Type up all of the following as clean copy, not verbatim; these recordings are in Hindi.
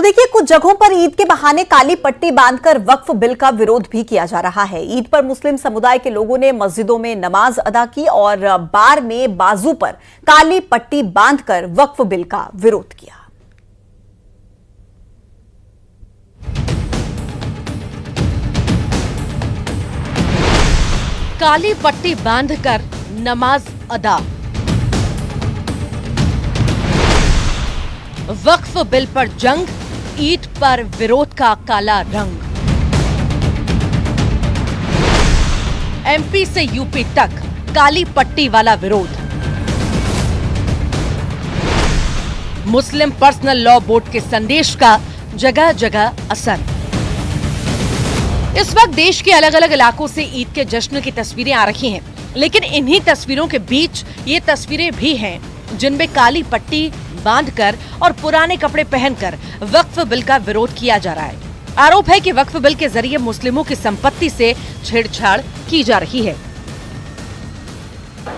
देखिए, कुछ जगहों पर ईद के बहाने काली पट्टी बांधकर वक्फ बिल का विरोध भी किया जा रहा है। ईद पर मुस्लिम समुदाय के लोगों ने मस्जिदों में नमाज अदा की और बार में बाजू पर काली पट्टी बांधकर वक्फ बिल का विरोध किया। काली पट्टी बांधकर नमाज अदा, वक्फ बिल पर जंग, ईद पर विरोध का काला रंग। एमपी से यूपी तक काली पट्टी वाला विरोध। मुस्लिम पर्सनल लॉ बोर्ड के संदेश का जगह जगह असर। इस वक्त देश के अलग अलग इलाकों से ईद के जश्न की तस्वीरें आ रही हैं, लेकिन इन्हीं तस्वीरों के बीच ये तस्वीरें भी हैं जिनमें काली पट्टी बांधकर और पुराने कपड़े पहनकर वक्फ बिल का विरोध किया जा रहा है। आरोप है कि वक्फ बिल के जरिए मुस्लिमों की संपत्ति से छेड़छाड़ की जा रही है।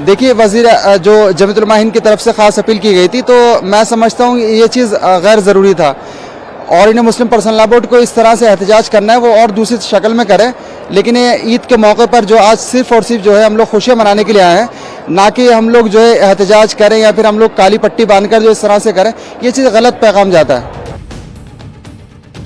देखिए, वजीर जो जमीयत उलमा हिंद की तरफ से खास अपील की गई थी, तो मैं समझता हूँ ये चीज़ गैर ज़रूरी था और इन्हें मुस्लिम पर्सनल लॉ बोर्ड को इस तरह से एहतजाज करना है वो और दूसरी शक्ल में करे। लेकिन ये ईद के मौके पर जो आज सिर्फ और सिर्फ जो है हम लोग खुशियाँ मनाने के लिए आए हैं, ना कि हम लोग जो है एहतजाज करें या फिर हम लोग काली पट्टी बांधकर जो इस तरह से करें, ये चीज़ गलत पैगाम जाता है।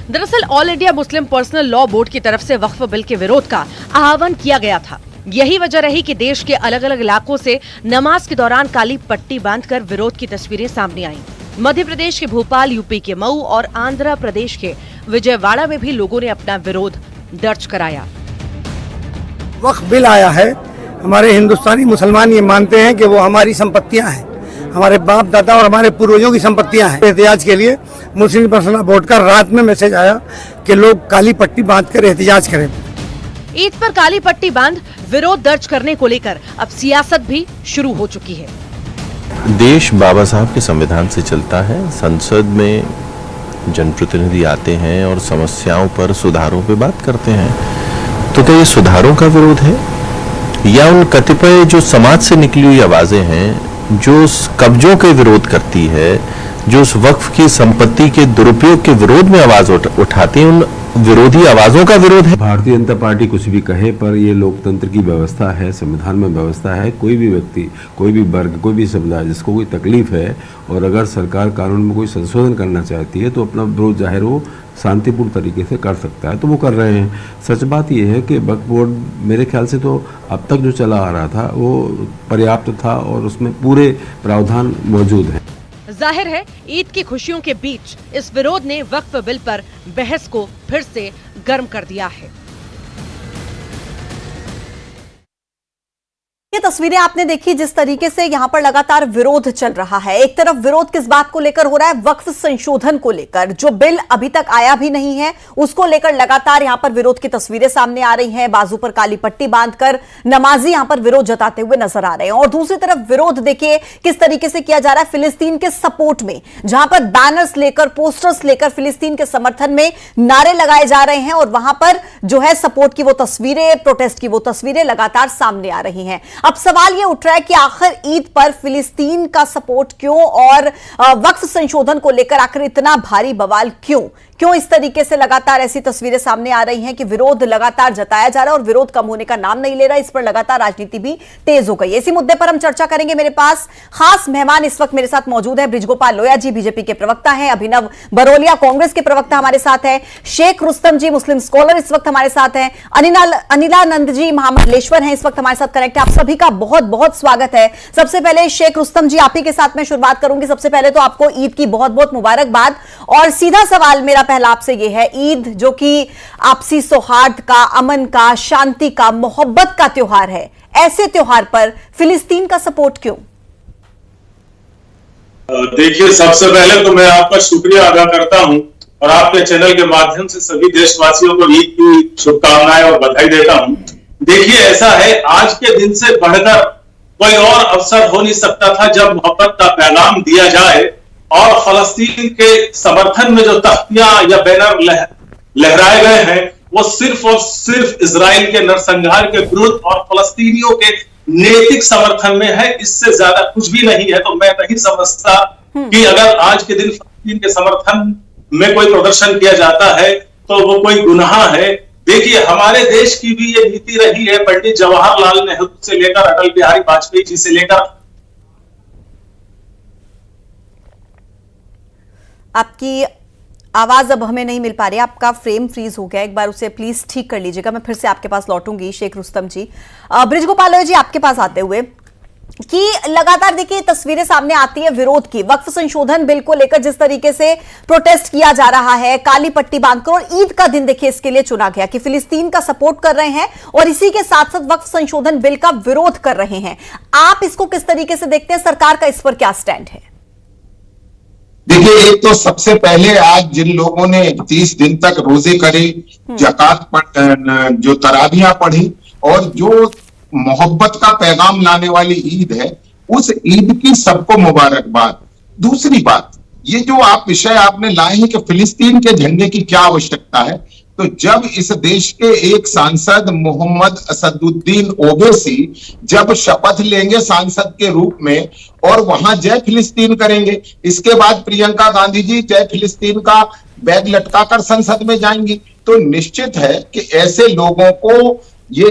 दरअसल all India Muslim personal law board की तरफ से वक्फ बिल के विरोध का आह्वान किया गया था। यही वजह रही कि देश के अलग अलग इलाकों से नमाज के दौरान काली पट्टी बांधकर विरोध की तस्वीरें सामने आईं। मध्य प्रदेश के भोपाल, यूपी के मऊ और आंध्र प्रदेश के विजयवाड़ा में भी लोगों ने अपना विरोध दर्ज कराया। वक्फ बिल आया है, हमारे हिंदुस्तानी मुसलमान ये मानते हैं कि वो हमारी संपत्तियां हैं, हमारे बाप दादा और हमारे पूर्वजों की संपत्तियां हैं। एहतिजाज के लिए मुस्लिम पर्सनल लॉ बोर्ड का रात में मैसेज आया कि लोग काली पट्टी बांधकर एहतिजाज करें। ईद पर काली पट्टी बांध विरोध दर्ज करने को लेकर अब सियासत भी शुरू हो चुकी है। देश बाबा साहब के संविधान से चलता है। संसद में जनप्रतिनिधि आते हैं और समस्याओं पर, सुधारों पे बात करते हैं। तो क्या ये सुधारों का विरोध है या उन कतिपय जो समाज से निकली हुई आवाजें हैं जो कब्जों के विरोध करती है, जो उस वक्फ की संपत्ति के दुरुपयोग के विरोध में आवाज उठाती है, उन विरोधी आवाजों का विरोध है? भारतीय जनता पार्टी कुछ भी कहे, पर ये लोकतंत्र की व्यवस्था है, संविधान में व्यवस्था है। कोई भी व्यक्ति, कोई भी वर्ग, कोई भी समुदाय जिसको कोई तकलीफ है और अगर सरकार कानून में कोई संशोधन करना चाहती है तो अपना विरोध जाहिर वो शांतिपूर्ण तरीके से कर सकता है, तो वो कर रहे हैं। सच बात यह है कि वक्फ बोर्ड मेरे ख्याल से तो अब तक जो चला आ रहा था वो पर्याप्त था और उसमें पूरे प्रावधान मौजूद हैं। जाहिर है ईद की खुशियों के बीच इस विरोध ने वक्फ बिल पर बहस को फिर से गर्म कर दिया है। ये तस्वीरें आपने देखी जिस तरीके से यहां पर लगातार विरोध चल रहा है। एक तरफ विरोध किस बात को लेकर हो रहा है? वक्फ संशोधन को लेकर, जो बिल अभी तक आया भी नहीं है उसको लेकर लगातार यहां पर विरोध की तस्वीरें सामने आ रही हैं। बाजू पर काली पट्टी बांधकर नमाजी यहां पर विरोध जताते हुए नजर आ रहे हैं और दूसरी तरफ विरोध देखिए किस तरीके से किया जा रहा है फिलिस्तीन के सपोर्ट में, जहां पर बैनर्स लेकर, पोस्टर्स लेकर फिलिस्तीन के समर्थन में नारे लगाए जा रहे हैं और वहां पर जो है सपोर्ट की वो तस्वीरें, प्रोटेस्ट की वो तस्वीरें लगातार सामने आ रही हैं। अब सवाल यह उठ रहा है कि आखिर ईद पर फिलिस्तीन का सपोर्ट क्यों और वक्फ संशोधन को लेकर आखिर इतना भारी बवाल क्यों इस तरीके से लगातार ऐसी तस्वीरें सामने आ रही हैं कि विरोध लगातार जताया जा रहा है और विरोध कम होने का नाम नहीं ले रहा। इस पर लगातार राजनीति भी तेज हो गई है। इसी मुद्दे पर हम चर्चा करेंगे। मेरे पास खास मेहमान इस वक्त मेरे साथ मौजूद है। बृजगोपाल लोया जी बीजेपी के प्रवक्ता हैं, अभिनव बरोलिया कांग्रेस के प्रवक्ता हमारे साथ है, शेख रुस्तम जी मुस्लिम स्कॉलर इस वक्त हमारे साथ हैं, अनिलानंद जी महामंडलेश्वर हैं इस वक्त हमारे साथ कनेक्ट है। आप सभी का बहुत बहुत स्वागत है। सबसे पहले शेख रुस्तम जी, आप ही के साथ मैं शुरुआत करूंगी। सबसे पहले तो आपको ईद की बहुत बहुत मुबारकबाद और सीधा सवाल मेरा पहला आपसे यह है, ईद जो कि आपसी सौहार्द का, अमन का, शांति का, मोहब्बत का त्योहार है, ऐसे त्योहार पर फिलिस्तीन का सपोर्ट क्यों? देखिए, सबसे पहले तो मैं आपका शुक्रिया अदा करता हूं और आपके चैनल के माध्यम से सभी देशवासियों को ईद की शुभकामनाएं और बधाई देता हूं। देखिए, ऐसा है, आज के दिन से बढ़कर कोई और अवसर हो नहीं सकता था जब मोहब्बत का पैगाम दिया जाए और फलस्तीन के समर्थन में जो तख्तियां या बैनर लहराए गए हैं वो सिर्फ और सिर्फ इजराइल के नरसंहार के विरुद्ध और फलस्तीनियों के नैतिक समर्थन में है, इससे ज्यादा कुछ भी नहीं है। तो मैं नहीं समझता कि अगर आज के दिन फलस्तीन के समर्थन में कोई प्रदर्शन किया जाता है तो वो कोई गुनाह है। देखिए, हमारे देश की भी ये नीति रही है, पंडित जवाहरलाल नेहरू से लेकर अटल बिहारी वाजपेयी जी से लेकर। आपकी आवाज अब हमें नहीं मिल पा रही, आपका फ्रेम फ्रीज हो गया, एक बार उसे प्लीज ठीक कर लीजिएगा। मैं फिर से आपके पास लौटूंगी शेख रुस्तम जी। बृजगोपाल जी, आपके पास आते हुए कि लगातार देखिए तस्वीरें सामने आती है विरोध की, वक्फ संशोधन बिल को लेकर जिस तरीके से प्रोटेस्ट किया जा रहा है, काली पट्टी बांधकर, और ईद का दिन देखिए इसके लिए चुना गया कि फिलिस्तीन का सपोर्ट कर रहे हैं और इसी के साथ साथ वक्फ संशोधन बिल का विरोध कर रहे हैं। आप इसको किस तरीके से देखते हैं, सरकार का इस पर क्या स्टैंड है? देखिए, एक तो सबसे पहले आज जिन लोगों ने 30 दिन तक रोजे करे, ज़कात जो तरावियां पढ़ी और जो मोहब्बत का पैगाम लाने वाली ईद है, उस ईद की सबको मुबारकबाद। दूसरी बात, ये जो आप विषय आपने लाए हैं कि फिलिस्तीन के झंडे की क्या आवश्यकता है, तो जब इस देश के एक सांसद मोहम्मद असदुद्दीन ओवैसी जब शपथ लेंगे सांसद के रूप में और वहां जय फिलिस्तीन करेंगे, इसके बाद प्रियंका गांधी जी जय फिलिस्तीन का बैग लटकाकर संसद में जाएंगी, तो निश्चित है कि ऐसे लोगों को ये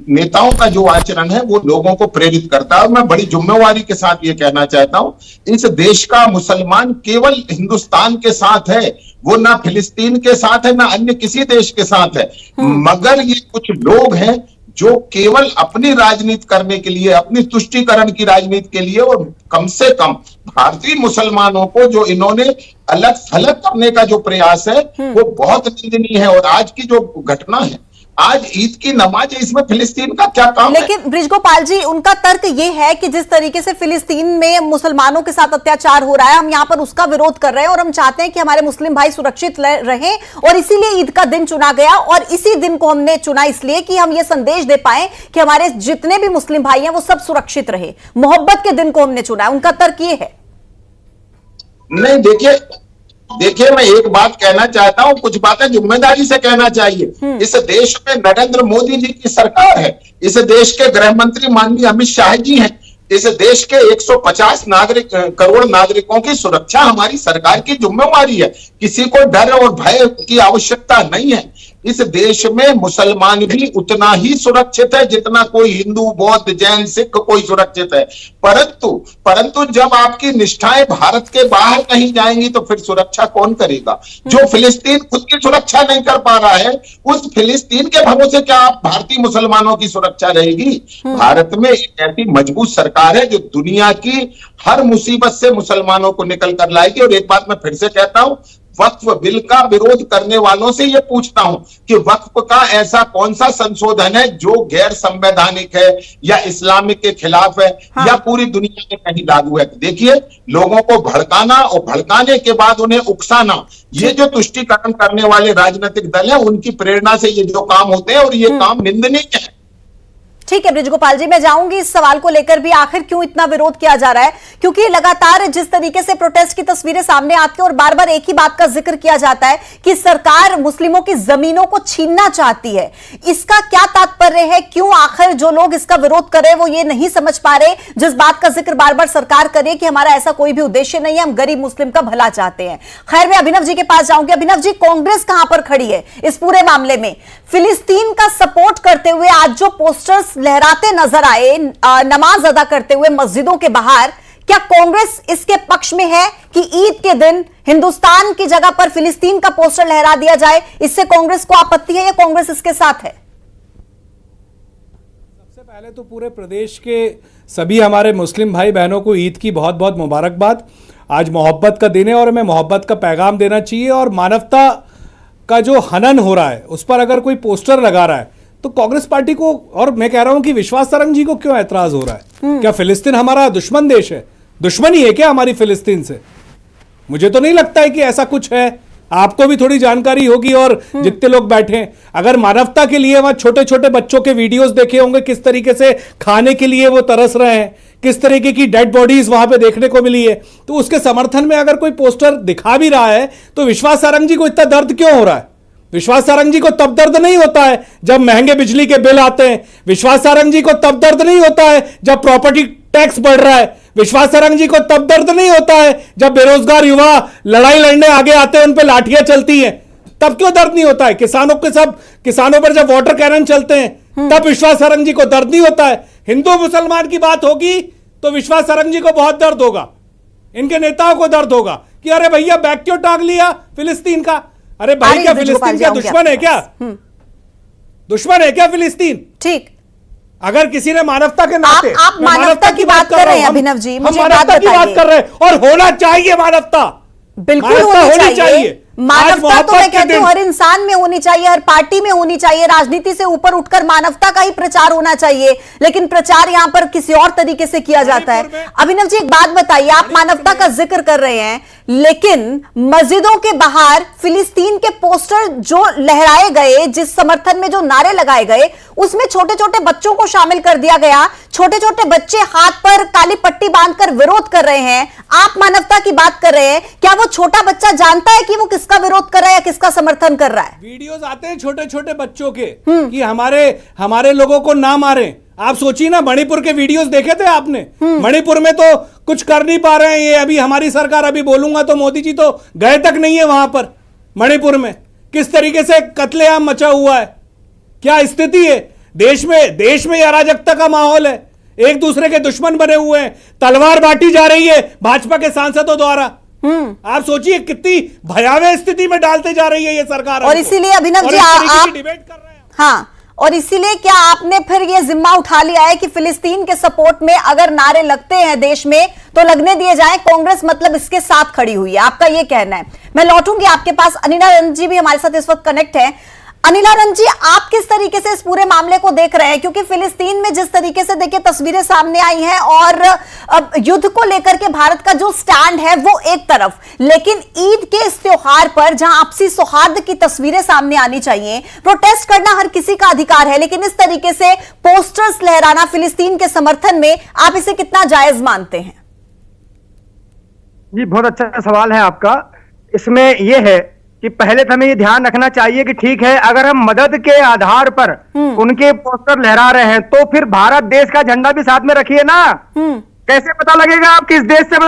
नेताओं का जो आचरण है वो लोगों को प्रेरित करता है। और मैं बड़ी जिम्मेवारी के साथ ये कहना चाहता हूं, इस देश का मुसलमान केवल हिंदुस्तान के साथ है, वो ना फिलिस्तीन के साथ है ना अन्य किसी देश के साथ है। मगर ये कुछ लोग हैं जो केवल अपनी राजनीति करने के लिए, अपनी तुष्टीकरण की राजनीति के लिए, और कम से कम भारतीय मुसलमानों को जो इन्होंने अलग थलग करने का जो प्रयास है वो बहुत निंदनीय है। और आज की जो घटना है, आज ईद की नमाज है, इसमें फिलिस्तीन का क्या काम है? लेकिन बृजगोपाल जी, उनका तर्क यह है कि जिस तरीके से फिलिस्तीन में मुसलमानों के साथ अत्याचार हो रहा है, हम यहां पर उसका विरोध कर रहे हैं और हम चाहते हैं कि हमारे मुस्लिम भाई सुरक्षित रहें, और इसीलिए ईद का दिन चुना गया। और इसी दिन को हमने चुना इसलिए कि हम ये संदेश दे पाए कि हमारे जितने भी मुस्लिम भाई हैं वो सब सुरक्षित रहे। मोहब्बत के दिन को हमने चुना है, उनका तर्क ये है। नहीं, देखिए मैं एक बात कहना चाहता हूं, कुछ बातें जिम्मेदारी से कहना चाहिए। इस देश में नरेंद्र मोदी जी की सरकार है, इस देश के गृह मंत्री माननीय अमित शाह जी हैं, इस देश के 150 करोड़ नागरिकों की सुरक्षा हमारी सरकार की जिम्मेवारी है। किसी को डर और भय की आवश्यकता नहीं है। इस देश में मुसलमान भी उतना ही सुरक्षित है जितना कोई हिंदू, बौद्ध, जैन, सिख कोई सुरक्षित है। परंतु जब आपकी निष्ठाएं भारत के बाहर कहीं जाएंगी तो फिर सुरक्षा कौन करेगा? जो फिलिस्तीन खुद की सुरक्षा नहीं कर पा रहा है, उस फिलिस्तीन के भरोसे क्या भारतीय मुसलमानों की सुरक्षा रहेगी? भारत में एक ऐसी मजबूत सरकार है जो दुनिया की हर मुसीबत से मुसलमानों को निकल कर लाएगी। और एक बात मैं फिर से कहता हूं, वक्फ बिल का विरोध करने वालों से यह पूछता हूं कि वक्फ का ऐसा कौन सा संशोधन है जो गैर संवैधानिक है या इस्लामिक के खिलाफ है, या पूरी दुनिया में कहीं लागू है? देखिए, लोगों को भड़काना और भड़काने के बाद उन्हें उकसाना, ये जो तुष्टीकरण करने वाले राजनीतिक दल है, उनकी प्रेरणा से ये जो काम होते हैं और ये काम निंदनीय है। ठीक है बृजगोपाल जी, मैं जाऊंगी इस सवाल को लेकर भी, आखिर क्यों इतना विरोध किया जा रहा है, क्योंकि लगातार जिस तरीके से प्रोटेस्ट की तस्वीरें सामने आती है और बार बार एक ही बात का जिक्र किया जाता है कि सरकार मुस्लिमों की जमीनों को छीनना चाहती है। इसका क्या तात्पर्य है? क्यों आखिर जो लोग इसका विरोध कर रहे हैं वो ये नहीं समझ पा रहे, जिस बात का जिक्र बार बार सरकार करे कि हमारा ऐसा कोई भी उद्देश्य नहीं है, हम गरीब मुस्लिम का भला चाहते हैं। खैर, मैं अभिनव जी के पास जाऊंगी। अभिनव जी, कांग्रेस कहां पर खड़ी है इस पूरे मामले में? फिलिस्तीन का सपोर्ट करते हुए आज जो पोस्टर्स लहराते नजर आए नमाज अदा करते हुए मस्जिदों के बाहर, क्या कांग्रेस इसके पक्ष में है कि ईद के दिन हिंदुस्तान की जगह पर फिलिस्तीन का पोस्टर लहरा दिया जाए? इससे कांग्रेस को आपत्ति है या कांग्रेस इसके साथ है? सबसे पहले तो पूरे प्रदेश के सभी हमारे मुस्लिम भाई बहनों को ईद की बहुत बहुत मुबारकबाद। आज मोहब्बत का दिन है और हमें मोहब्बत का पैगाम देना चाहिए। और मानवता का जो हनन हो रहा है उस पर अगर कोई पोस्टर लगा रहा है तो कांग्रेस पार्टी को, और मैं कह रहा हूं कि विश्वास सारंग जी को क्यों ऐतराज हो रहा है? क्या फिलिस्तीन हमारा दुश्मन देश है? दुश्मनी है क्या हमारी फिलिस्तीन से? मुझे तो नहीं लगता है कि ऐसा कुछ है। आपको भी थोड़ी जानकारी होगी और जितने लोग बैठे हैं, अगर मानवता के लिए वहां छोटे छोटे बच्चों के वीडियोस देखे होंगे किस तरीके से खाने के लिए वो तरस रहे हैं, किस तरीके की डेड बॉडीज वहां पे देखने को मिली है, तो उसके समर्थन में अगर कोई पोस्टर दिखा भी रहा है तो विश्वास सारंग जी को इतना दर्द क्यों हो रहा है? विश्वास सारंग जी को तब दर्द नहीं होता है जब महंगे बिजली के बिल आते हैं। विश्वास सारंग जी को तब दर्द नहीं होता है जब प्रॉपर्टी टैक्स बढ़ रहा है। विश्वास सारंग जी को तब दर्द नहीं होता है जब बेरोजगार युवा लड़ाई लड़ने आगे आते हैं, उन पे लाठियां चलती हैं। तब क्यों दर्द नहीं होता है? किसानों पर जब वाटर कैनन चलते हैं तब विश्वास सारंग जी को दर्द नहीं होता है। हिंदू मुसलमान की बात होगी तो विश्वास सारंग जी को बहुत दर्द होगा, इनके नेताओं को दर्द होगा कि अरे भैया बैग क्यों टांग लिया फिलिस्तीन का। अरे भाई क्या फिलिस्तीन का दुश्मन है क्या? दुश्मन है क्या फिलिस्तीन? ठीक, अगर किसी ने मानवता के नाते, आप मानवता की बात कर रहे हैं अभिनव जी, मुझे मानवता की बात कर रहे हैं और होना चाहिए मानवता, बिल्कुल होनी चाहिए। मानवता तो मैं कहती हूँ हर इंसान में होनी चाहिए, हर पार्टी में होनी चाहिए। राजनीति से ऊपर उठकर मानवता का ही प्रचार होना चाहिए, लेकिन प्रचार यहाँ पर किसी और तरीके से किया जाता है। अभिनव जी एक बात बताइए, आप मानवता का जिक्र कर रहे हैं, लेकिन मस्जिदों के बाहर फिलिस्तीन के पोस्टर जो लहराए गए, जिस समर्थन में जो नारे लगाए गए, उसमें छोटे छोटे बच्चों को शामिल कर दिया गया। छोटे छोटे बच्चे हाथ पर काली पट्टी बांधकर विरोध कर रहे हैं। आप मानवता की बात कर रहे हैं, क्या वो छोटा बच्चा जानता है कि वो किसका विरोध कर रहा है या किसका समर्थन कर रहा है? वीडियोस आते हैं छोटे छोटे बच्चों के कि हमारे लोगों को ना मारें। आप सोचिए ना, मणिपुर के वीडियोस देखे थे आपने? मणिपुर में तो कुछ कर नहीं पा रहे हैं ये। अभी हमारी सरकार, अभी बोलूंगा तो मोदी जी तो गए तक नहीं है वहां पर। मणिपुर में किस तरीके से कत्लेआम मचा हुआ है, क्या स्थिति है देश में अराजकता का माहौल है, एक दूसरे के दुश्मन बने हुए हैं, तलवार बांटी जा रही है भाजपा के सांसदों द्वारा। आप सोचिए कितनी भयावह स्थिति में डालते जा रही है ये सरकार। और इसीलिए अभिनव जी आप डिबेट कर रहे हैं। हाँ, और इसीलिए क्या आपने फिर ये जिम्मा उठा लिया है कि फिलिस्तीन के सपोर्ट में अगर नारे लगते हैं देश में तो लगने दिए जाएं, कांग्रेस मतलब इसके साथ खड़ी हुई है, आपका ये कहना है। मैं लौटूंगी आपके पास, अनिलानंद जी भी हमारे साथ इस वक्त कनेक्ट है। अनिलानंद जी, आप किस तरीके से इस पूरे मामले को देख रहे हैं? क्योंकि फिलिस्तीन में जिस तरीके से देखिए तस्वीरें सामने आई हैं और युद्ध को लेकर के भारत का जो स्टैंड है वो एक तरफ, लेकिन ईद के इस त्योहार पर जहां आपसी सौहार्द की तस्वीरें सामने आनी चाहिए, प्रोटेस्ट करना हर किसी का अधिकार है, लेकिन इस तरीके से पोस्टर्स लहराना फिलिस्तीन के समर्थन में, आप इसे कितना जायज मानते हैं? जी बहुत अच्छा सवाल है आपका। इसमें यह है कि पहले तो हमें ये ध्यान रखना चाहिए कि ठीक है, अगर हम मदद के आधार पर उनके पोस्टर लहरा रहे हैं तो फिर भारत देश का झंडा भी साथ में रखिए ना। कैसे पता लगेगा आप किस देश से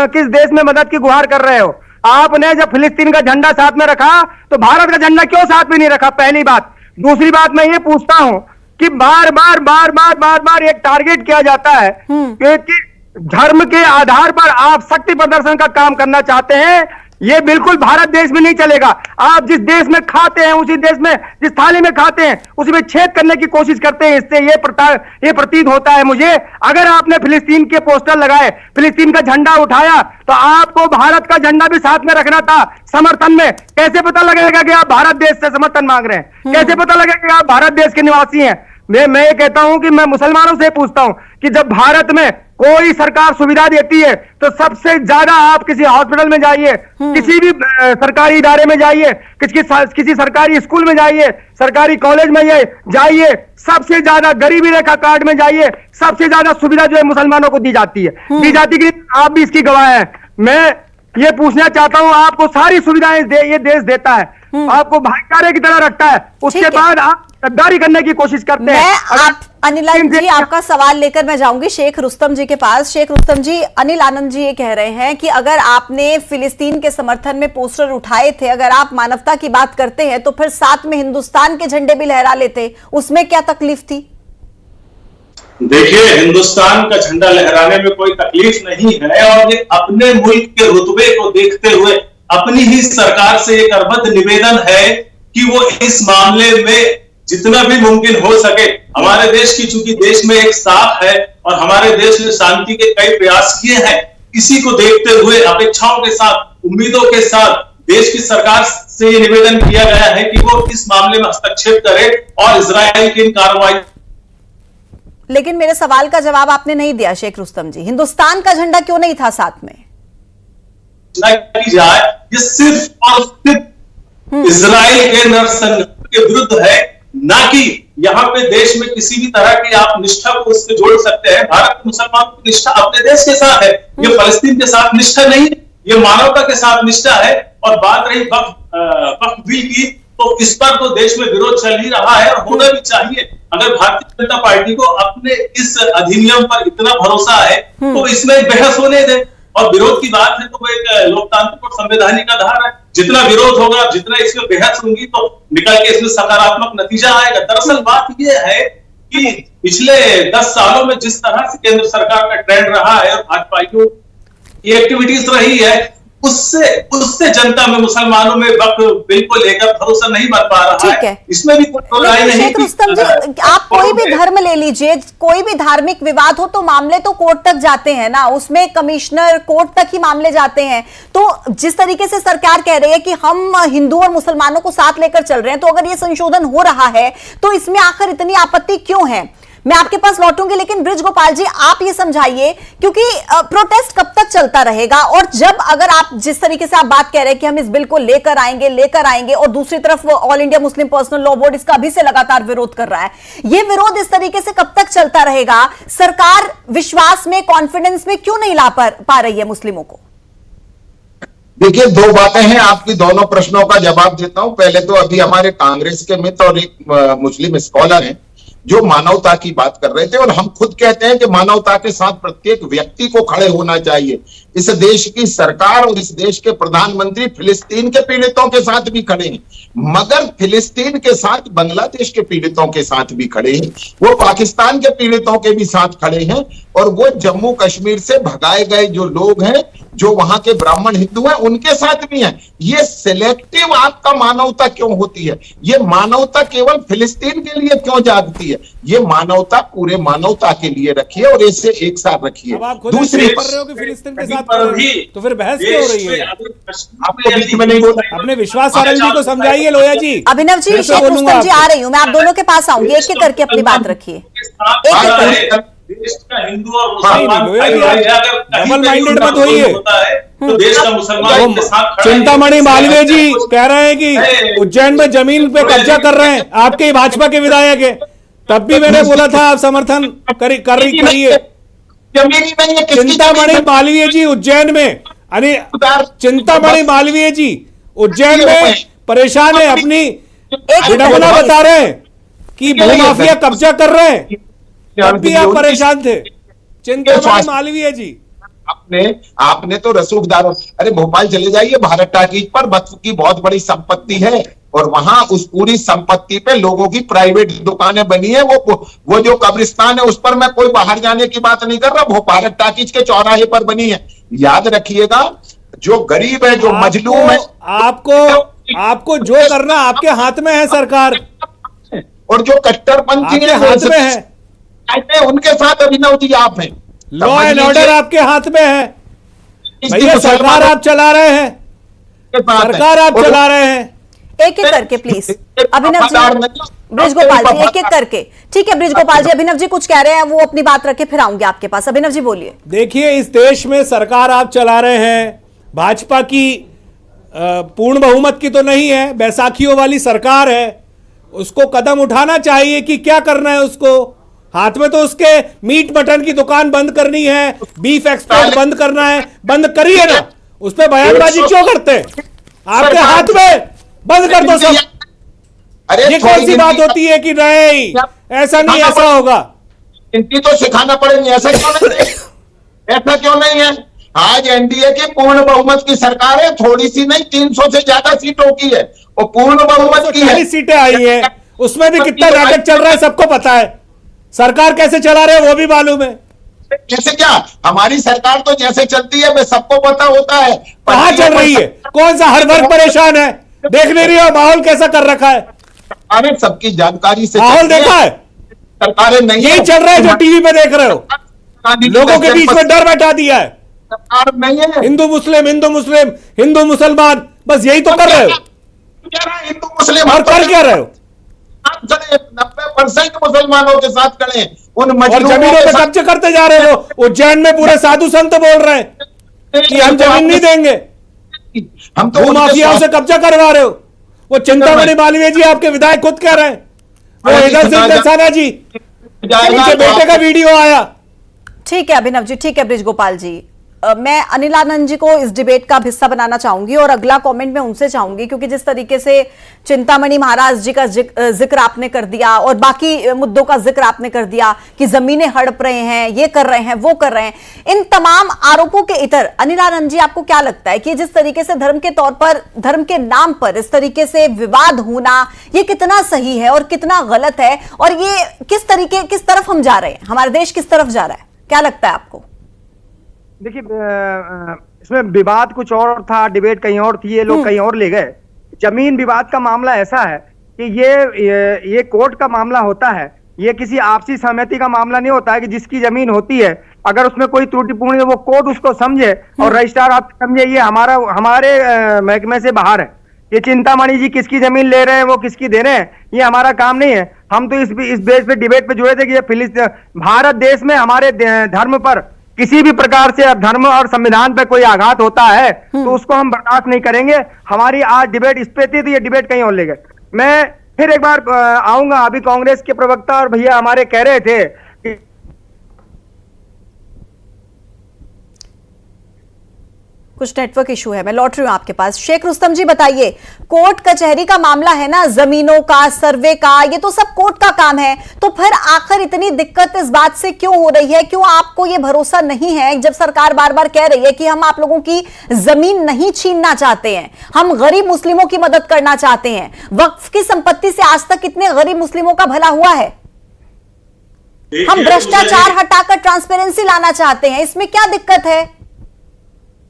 किस देश में मदद की गुहार कर रहे हो? आपने जब फिलिस्तीन का झंडा साथ में रखा तो भारत का झंडा क्यों साथ में नहीं रखा? पहली बात। दूसरी बात, मैं ये पूछता हूं कि बार बार एक टारगेट किया जाता है कि धर्म के आधार पर आप शक्ति प्रदर्शन का काम करना चाहते हैं। ये बिल्कुल भारत देश में नहीं चलेगा। आप जिस देश में खाते हैं, उसी देश में जिस थाली में खाते हैं उसी में छेद करने की कोशिश करते हैं। इससे ये प्रतीत होता है मुझे, अगर आपने फिलिस्तीन के पोस्टर लगाए, फिलिस्तीन का झंडा उठाया, तो आपको भारत का झंडा भी साथ में रखना था समर्थन में। कैसे पता लगेगा कि आप भारत देश से समर्थन मांग रहे हैं? कैसे पता लगेगा कि आप भारत देश के निवासी हैं? मैं ये कहता हूं कि मैं मुसलमानों से पूछता हूं कि जब भारत में कोई सरकार सुविधा देती है तो सबसे ज्यादा आप किसी हॉस्पिटल में जाइए, किसी भी सरकारी इदारे में जाइए, किसी सरकारी स्कूल में जाइए, सरकारी कॉलेज में जाइए, सबसे ज्यादा गरीबी रेखा कार्ड में जाइए, सबसे ज्यादा सुविधा जो है मुसलमानों को दी जाती है, दी जाती है। आप भी इसकी गवाह हैं। मैं ये पूछना चाहता हूं, आपको सारी सुविधाएं ये देश देता है, आपको भाईचारे की तरह रखता है, उसके बाद आप गद्दारी करने की कोशिश करते हैं। अनिलानंद जी, आपका सवाल लेकर मैं जाऊंगी शेख रुस्तम जी के पास। शेख रुस्तम जी, अनिल आनंद जी ये कह रहे हैं कि अगर आपने फिलिस्तीन के समर्थन में पोस्टर उठाए थे, अगर आप मानवता की बात करते हैं तो फिर साथ में हिंदुस्तान के झंडे भी लहरा लेते, उसमें क्या तकलीफ थी? देखिए, हिंदुस्तान का झंडा लहराने में कोई तकलीफ नहीं है, और ये अपने मुल्क के रुतबे को देखते हुए अपनी ही सरकार से एक करबद्ध निवेदन है कि वो इस मामले में जितना भी मुमकिन हो सके, हमारे देश की, चूंकि देश में एक साख है और हमारे देश ने शांति के कई प्रयास किए हैं, इसी को देखते हुए अपेक्षाओं के साथ, उम्मीदों के साथ देश की सरकार से ये निवेदन किया गया है कि वो इस मामले में हस्तक्षेप करे और इजराइल की इन कार्रवाई। लेकिन मेरे सवाल का जवाब आपने नहीं दिया शेख रुस्तम जी, हिंदुस्तान का झंडा क्यों नहीं था साथ में? की जाए, ये सिर्फ और सिर्फ इजराइल के नरसंहार के विरुद्ध है, ना कि यहाँ पे देश में किसी भी तरह की आप निष्ठा को उससे जोड़ सकते हैं। भारत के मुसलमान की निष्ठा अपने देश के साथ है, ये फलस्तीन के साथ निष्ठा नहीं, ये मानवता के साथ निष्ठा है। और बात रही वक्फ बिल की, तो इस पर तो देश में विरोध चल ही रहा है और होना भी चाहिए। अगर भारतीय जनता पार्टी को अपने इस अधिनियम पर इतना भरोसा है तो इसमें बहस होने दे। और विरोध की बात है तो वो एक लोकतांत्रिक और संवैधानिक आधार है। जितना विरोध होगा, जितना इसमें बहस होगी तो निकल के इसमें सकारात्मक नतीजा आएगा। दरअसल बात यह है कि पिछले 10 सालों में जिस तरह से केंद्र सरकार का ट्रेंड रहा है और भाजपा की एक्टिविटीज रही है, उससे जनता में, मुसलमानों में वक्फ बिल को लेकर भरोसा नहीं बन पा रहा है। इसमें भी कोई राय नहीं। शेख रुस्तम जी, आप कोई भी धर्म ले लीजिए, कोई भी धार्मिक विवाद हो तो मामले तो कोर्ट तक जाते हैं ना, उसमें कमिश्नर कोर्ट तक ही मामले जाते हैं। तो जिस तरीके से सरकार कह रही है कि हम हिंदू और मुसलमानों को साथ लेकर चल रहे हैं, तो अगर ये संशोधन हो रहा है तो इसमें आखिर इतनी आपत्ति क्यों है? मैं आपके पास लौटूंगी, लेकिन ब्रिज गोपाल जी आप ये समझाइए, क्योंकि प्रोटेस्ट कब तक चलता रहेगा? और जब अगर आप जिस तरीके से आप बात कह रहे हैं कि हम इस बिल को लेकर आएंगे और दूसरी तरफ all India Muslim personal law board इसका अभी से लगातार विरोध कर रहा है, ये विरोध इस तरीके से कब तक चलता रहेगा? सरकार विश्वास में, कॉन्फिडेंस में क्यों नहीं ला पा रही है मुस्लिमों को? देखिए, दो बातें हैं, आपकी दोनों प्रश्नों का जवाब देता हूं। पहले तो अभी हमारे कांग्रेस के मित्र और एक मुस्लिम स्कॉलर हैं जो मानवता की बात कर रहे थे, और हम खुद कहते हैं कि मानवता के साथ प्रत्येक व्यक्ति को खड़े होना चाहिए। इस देश की सरकार और इस देश के प्रधानमंत्री फिलिस्तीन के पीड़ितों के साथ भी खड़े हैं, मगर फिलिस्तीन के साथ बांग्लादेश के पीड़ितों के साथ भी खड़े हैं, वो पाकिस्तान के पीड़ितों के भी साथ खड़े हैं, और वो जम्मू कश्मीर से भगाए गए जो लोग हैं, जो वहां के ब्राह्मण हिंदू हैं, उनके साथ भी हैं। ये सिलेक्टिव आपका मानवता क्यों होती है? ये मानवता केवल फिलिस्तीन के लिए क्यों जागती है? ये मानवता पूरे मानवता के लिए रखिए और इसे एक साथ रखिए। दूसरी फिलिस्तीन के साथ तो फिर बहस क्यों हो रही है? आपको बीच में नहीं बोला। अपने विश्वास सारंग जी को समझाइए। लोया जी, अभिनव जी, शेख रुस्तम जी आ रही हूं मैं, आप दोनों के पास आऊंगी, एक एक करके अपनी बात रखिए। देश का हिंदू और मुसलमान डबल माइंडेड मत होइए। तो देश का मुसलमान के साथ चिंतामणि मालवीय जी कह रहे हैं कि उज्जैन में जमीन पे कब्जा कर रहे हैं, आपके ही भाजपा के विधायक है। तब भी मैंने बोला था आप समर्थन करिए। चिंतामणि मालवीय जी उज्जैन में, यानी चिंतामणि मालवीय जी उज्जैन में परेशान है, अपनी विडंबना बता रहे हैं कि भूमाफिया कब्जा कर रहे हैं, तब भी आप परेशान थे। चिंतामणि मालवीय जी, आपने तो रसूखदार, अरे भोपाल चले जाइए, भारत टाकीज पर वक्फ की बहुत बड़ी संपत्ति है, और वहां उस पूरी संपत्ति पे लोगों की प्राइवेट दुकानें बनी है। वो जो कब्रिस्तान है उस पर मैं कोई बाहर जाने की बात नहीं कर रहा, वो भारत टाकीज के चौराहे पर बनी है। याद रखिएगा, जो गरीब है, जो मजलूम है, आपको जो करना आपके हाथ में है सरकार, और जो कट्टरपंथी है हाथ में है, उनके साथ अभिनव जी आप हैं। लॉ एंड ऑर्डर आपके हाथ में है भैया, सरकार आप चला रहे हैं, सरकार आप चला रहे हैं। एक एक करके प्लीज अभिनव जी, ब्रिज गोपाल जी, एक एक करके। ठीक है ब्रिज गोपाल जी, अभिनव जी कुछ कह रहे हैं, वो अपनी बात रखे, फिर आऊंगे आपके पास। अभिनव जी बोलिए। देखिए, इस देश में सरकार आप चला रहे हैं, भाजपा की पूर्ण बहुमत की तो नहीं है, बैसाखियों वाली सरकार है, उसको कदम उठाना चाहिए कि क्या करना है। उसको हाथ में तो उसके मीट मटन की दुकान बंद करनी है, बीफ एक्सपोर्ट बंद करना है, बंद करिए ना, उस पर बयानबाजी क्यों करते हैं? आपके हाथ में, बंद कर दो सब। ये कौन सी बात होती है कि नहीं ऐसा नहीं, ऐसा होगा? इनकी तो सिखाना पड़ेगी, ऐसा क्यों नहीं? ऐसा क्यों नहीं है? आज एनडीए की पूर्ण बहुमत की सरकार है, थोड़ी सी नहीं, 300 से ज्यादा सीटों की है, और पूर्ण बहुमत की है। सीटें आई है, उसमें भी कितना रैकेट चल रहा है सबको पता है, सरकार कैसे चला रहे हैं वो भी मालूम है। जैसे क्या हमारी सरकार तो जैसे चलती है, मैं सबको पता होता है। कहां चल रही है? कौन सा हर वर्ग परेशान है? देख नहीं रही हो माहौल कैसा कर रखा है? अरे सबकी जानकारी से माहौल देखा है? सरकारें नहीं, यही चल रहा है जो टीवी पे देख रहे हो, लोगों के बीच में डर बैठा दिया है। सरकार नहीं है, हिंदू मुस्लिम, हिंदू मुस्लिम, हिंदू मुसलमान, बस यही तो कर रहे हो। हिंदू मुस्लिम और कर क्या रहे हो? 90% मुसलमानों के साथ खड़े, उन और जमीनों पे कब्जे करते जा रहे हो। उज्जैन में पूरे साधु संत बोल रहे हैं कि हम जमीन नहीं देंगे, हम तो माफियाओं से कब्जा करवा रहे हो। वो चिंतामणि मालवीय जी आपके विधायक खुद कह रहे हैं, वो हैदर सिंह दसाना जी, उनके बेटे का वीडियो आया। ठीक है अभिनव जी, ठीक है ब्रिज गोपाल जी, मैं अनिल आनंद जी को इस डिबेट का हिस्सा बनाना चाहूंगी और अगला कमेंट मैं उनसे चाहूंगी, क्योंकि जिस तरीके से चिंतामणि महाराज जी का जिक्र आपने कर दिया और बाकी मुद्दों का जिक्र आपने कर दिया कि जमीनें हड़प रहे हैं, ये कर रहे हैं, वो कर रहे हैं, इन तमाम आरोपों के इतर अनिल आनंद जी आपको क्या लगता है कि जिस तरीके से धर्म के तौर पर, धर्म के नाम पर इस तरीके से विवाद होना, ये कितना सही है और कितना गलत है, और ये किस तरफ हम जा रहे हैं, हमारा देश किस तरफ जा रहा है, क्या लगता है आपको? देखिए, इसमें विवाद कुछ और था, डिबेट कहीं और थी, ये लोग कहीं और ले गए। जमीन विवाद का मामला ऐसा है कि ये कोर्ट का मामला होता है, ये किसी आपसी सहमति का मामला नहीं होता है कि जिसकी जमीन होती है अगर उसमें कोई त्रुटिपूर्ण है वो कोर्ट उसको समझे और रजिस्ट्रार आप समझे ये हमारे महकमे से बाहर है। ये चिंतामणि जी किसकी जमीन ले रहे हैं, वो किसकी दे रहे हैं, ये हमारा काम नहीं है। हम तो इस बेस पे डिबेट पे जुड़े थे कि ये भारत देश में हमारे धर्म पर किसी भी प्रकार से धर्म और संविधान पर कोई आघात होता है तो उसको हम बर्दाश्त नहीं करेंगे। हमारी आज डिबेट इस पे थी तो ये डिबेट कहीं और ले गए। मैं फिर एक बार आऊंगा, अभी कांग्रेस के प्रवक्ता और भैया हमारे कह रहे थे कि कुछ नेटवर्क इशू है, मैं लौट रही हूं आपके पास। शेख रुस्तम जी बताइए, कोर्ट कचहरी का मामला है ना, जमीनों का, सर्वे का, ये तो सब कोर्ट का काम है, तो फिर आखिर इतनी दिक्कत इस बात से क्यों हो रही है? क्यों आपको ये भरोसा नहीं है जब सरकार बार बार कह रही है कि हम आप लोगों की जमीन नहीं छीनना चाहते हैं, हम गरीब मुस्लिमों की मदद करना चाहते हैं। वक्फ की संपत्ति से आज तक कितने गरीब मुस्लिमों का भला हुआ है? हम भ्रष्टाचार हटाकर ट्रांसपेरेंसी लाना चाहते हैं, इसमें क्या दिक्कत है?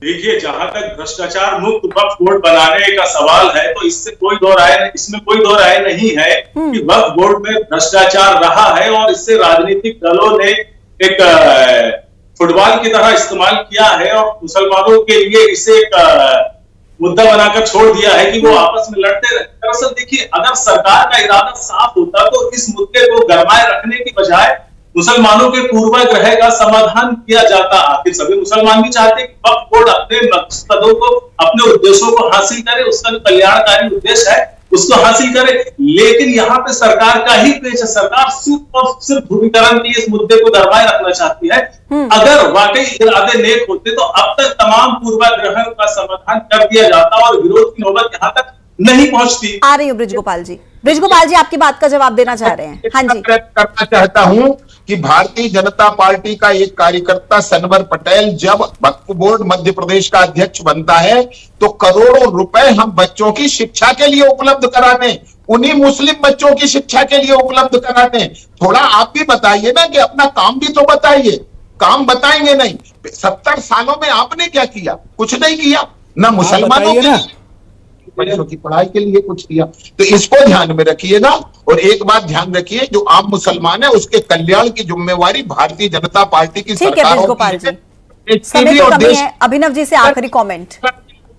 देखिए, जहां तक भ्रष्टाचार मुक्त वक्फ बोर्ड बनाने का सवाल है तो इसमें कोई दो राय नहीं है कि वक्फ बोर्ड में भ्रष्टाचार रहा है और इससे राजनीतिक दलों ने एक फुटबॉल की तरह इस्तेमाल किया है और मुसलमानों के लिए इसे एक मुद्दा बनाकर छोड़ दिया है कि वो आपस में लड़ते रहे। दरअसल देखिए, अगर सरकार का इरादा साफ होता तो इस मुद्दे को गरमाए रखने की बजाय मुसलमानों के पूर्वाग्रह का समाधान किया जाता। आखिर सभी मुसलमान भी चाहते हैं कि वक्फ बोर्ड अपने मकसदों को, अपने उद्देश्यों को हासिल करे, उसका जो कल्याणकारी उद्देश्य है उसको हासिल करे। लेकिन यहाँ पे सरकार का ही पेश है, सरकार सिर्फ और सिर्फ ध्रुवीकरण की इस मुद्दे को गरमाए रखना चाहती है। अगर वाकई इरादे नेक होते तो अब तक तमाम पूर्वाग्रह का समाधान कर दिया जाता और विरोध की नौबत यहाँ तक नहीं पहुंचती। आ रही हूँ ब्रिजगोपाल जी। ब्रिजगोपाल जी आपकी बात का जवाब देना चाह रहे हैं। हाँ जी, करना चाहता हूं कि भारतीय जनता पार्टी का एक कार्यकर्ता सनवर पटेल जब वक्फ बोर्ड मध्य प्रदेश का अध्यक्ष बनता है तो करोड़ों रुपए हम बच्चों की शिक्षा के लिए उपलब्ध कराने, उन्हीं मुस्लिम बच्चों की शिक्षा के लिए उपलब्ध कराने। थोड़ा आप भी बताइए ना कि अपना काम भी तो बताइए। काम बताएंगे नहीं, 70 सालों में आपने क्या किया? कुछ नहीं किया, ना मुसलमानों के लिए, बच्चों की पढ़ाई के लिए कुछ किया। तो इसको ध्यान में रखिएगा और एक बात ध्यान रखिए, जो आम मुसलमान है उसके कल्याण की जिम्मेवारी भारतीय जनता पार्टी की सरकार है। अभिनव जी से आखिरी कमेंट,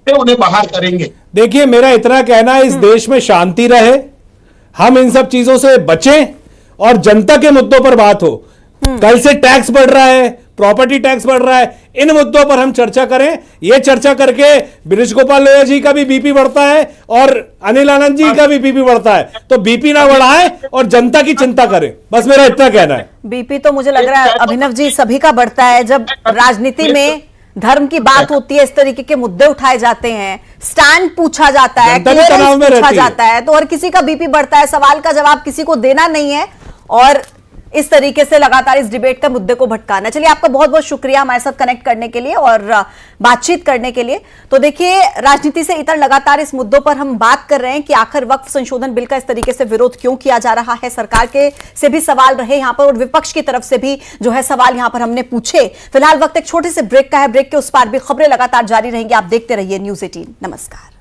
उन्हें बाहर करेंगे। देखिए, मेरा इतना कहना है, इस देश में शांति रहे, हम इन सब चीजों से बचें और जनता के मुद्दों पर बात हो। कल से टैक्स बढ़ रहा है, प्रॉपर्टी टैक्स बढ़ रहा है, इन मुद्दों पर हम चर्चा करें। ये चर्चा करके ब्रिजगोपाल लोहिया जी का भी बीपी बढ़ता है और अनिल आनंद जी का भी बीपी बढ़ता है, तो बीपी ना बढ़ाएं और जनता की चिंता करें। बस मेरा इतना कहना है। बीपी तो मुझे लग रहा है अभिनव जी सभी का बढ़ता है जब राजनीति में धर्म की बात होती है, इस तरीके के मुद्दे उठाए जाते हैं, स्टैंड पूछा जाता है, पूछा जाता है, तो हर किसी का बीपी बढ़ता है। सवाल का जवाब किसी को देना नहीं है और इस तरीके से लगातार इस डिबेट का मुद्दे को भटकाना। चलिए, आपका बहुत बहुत शुक्रिया हमारे साथ कनेक्ट करने के लिए और बातचीत करने के लिए। तो देखिए, राजनीति से इतर लगातार इस मुद्दों पर हम बात कर रहे हैं कि आखिर वक्फ संशोधन बिल का इस तरीके से विरोध क्यों किया जा रहा है। सरकार के से भी सवाल रहे यहाँ पर और विपक्ष की तरफ से भी जो है सवाल यहाँ पर हमने पूछे। फिलहाल वक्त एक छोटे से ब्रेक का है, ब्रेक के उस पार भी खबरें लगातार जारी रहेंगी। आप देखते रहिए News 18। नमस्कार।